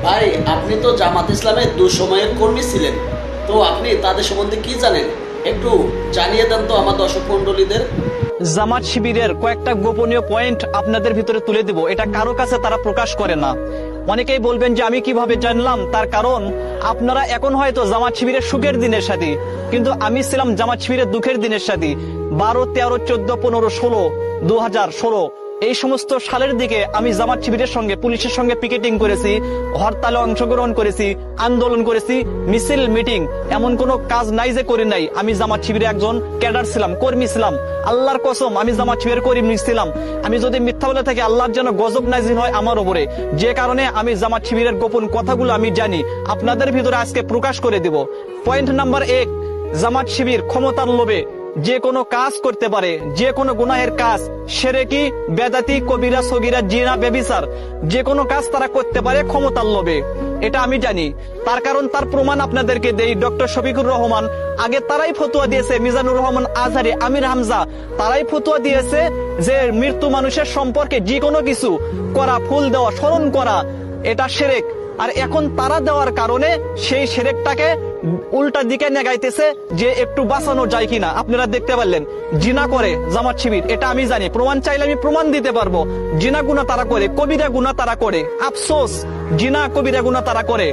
ভাই, আপনি তো জামাত ইসলামের দুঃসময়ের কর্মী ছিলেন, তো আপনি তাদের সম্বন্ধে কি জানেন একটু জানিয়ে দেন তো আমার দর্শক মন্ডলীদের। জামাত শিবিরের কয়েকটা গোপনীয় পয়েন্ট আপনাদের ভিতরে তুলে দিব, এটা কারো কাছে তারা প্রকাশ করে না। অনেকেই বলবেন যে আমি কিভাবে জানলাম, তার কারণ আপনারা এখন হয়তো জামাত শিবিরের সুখের দিনের সাথী, কিন্তু আমি ছিলাম জামাত শিবিরের দুঃখের দিনের সাথী। 12, 13, 14, 15, 16, 2016 এই সমস্ত সালের দিকে আমি জামাত শিবিরের সঙ্গে পুলিশের সঙ্গে পিকেটিং করেছি, হরতালে অংশগ্রহণ করেছি, আন্দোলন করেছি, মিছিল মিটিং, এমন কোনো কাজ নাই যে করি নাই। আমি জামাত শিবিরের একজন ক্যাডার ছিলাম, কর্মী ছিলাম। আল্লাহর কসম, আমি জামাত শিবিরের কর্মী ছিলাম। আমি যদি মিথ্যা বলে থাকি, আল্লাহর যেন গজব নাজিল হয় আমার উপরে। যে কারণে আমি জামাত শিবিরের গোপন কথাগুলো আমি জানি, আপনাদের ভিতরে আজকে প্রকাশ করে দিব। পয়েন্ট নাম্বার 1, জামাত শিবির ক্ষমতার লোভে যে কোনো কাজ করতে পারে, যে কোনো গুনাহের কাজ, শিরকি, বেদাতি, কবিরা, সগীরা, জিনা, ব্যভিচার, যে কোনো কাজ তারা করতে পারে ক্ষমতার লোভে। এটা আমি জানি। তার কারণ, তার প্রমাণ আপনাদেরকে দেই। ডক্টর শফিকুর রহমান, আগে তারাই ফতোয়া দিয়েছে, মিজানুর রহমান আজহারি, আমির হামজা, তারাই ফতোয়া দিয়েছে যে মৃত্যু মানুষের সম্পর্কে যে কোনো কিছু করা, ফুল দেওয়া, স্মরণ করা, এটা শিরক। আর এখন তারা দেওয়ার কারণে সেই শিরকটাকে উল্টা দিকে নেগাইতেছে যে একটু বাঁচানো যায় কিনা। আপনারা দেখতে পারলেন জিনা করে জামাত শিবির, এটা আমি জানি। প্রমাণ চাইলে আমি প্রমাণ দিতে পারবো। জিনা গুনাহ তারা করে, কবিরা গুনাহ তারা করে। আফসোস, জিনা কবিরা গুনাহ তারা করে।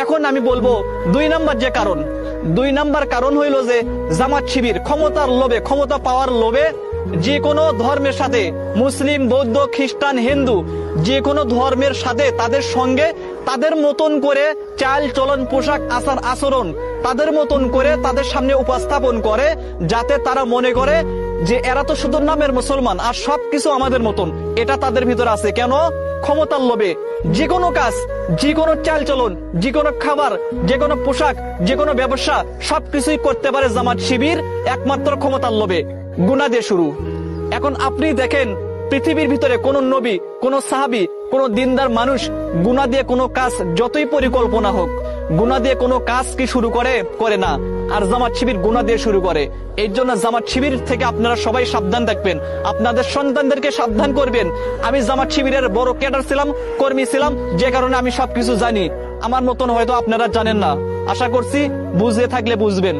এখন আমি বলবো 2 নাম্বার যে কারণ, 2 নাম্বার কারণ হইল যে জামাত শিবির ক্ষমতার লোভে, ক্ষমতা পাওয়ার লোভে যে কোনো ধর্মের সাথে, মুসলিম, বৌদ্ধ, খ্রিস্টান, হিন্দু, যে কোনো ধর্মের সাথে তাদের সঙ্গে তাদের মতন করে চাল চলন, পোশাক, আচার আচরণ তাদের মতন করে তাদের সামনে উপস্থাপন করে, যাতে তারা মনে করে যে এরা তো শুধু নামের মুসলমান আর সবকিছু আমাদের মতন। এটা তাদের ভিতরে আছে। কেন? ক্ষমতার লোভে। যে কোনো কাজ, যে কোনো চাল চলন, যে কোনো খাবার, যে কোনো পোশাক, যে কোনো ব্যবসা, সবকিছুই করতে পারে জামাত শিবির একমাত্র ক্ষমতার লোভে। গুনাহ দিয়ে শুরু। এখন আপনি দেখেন, পৃথিবীর ভিতরে কোন নবী, কোন সাহাবী, কোন দিনদার মানুষ গুনাহ দিয়ে কোনো কাজ, যতই পরিকল্পনা হোক, গুনাহ দিয়ে কোনো কাজ কি শুরু করে না। আর জামাত শিবির গুনাহ দিয়ে শুরু করে। এই জন্য জামাত শিবির থেকে আপনারা সবাই সাবধান থাকবেন, আপনাদের সন্তানদেরকে সাবধান করবেন। আমি জামাত শিবিরের বড় ক্যাডার ছিলাম, কর্মী ছিলাম, যে কারণে আমি সবকিছু জানি। আমার মতন হয়তো আপনারা জানেন না। আশা করছি বুঝে থাকলে বুঝবেন।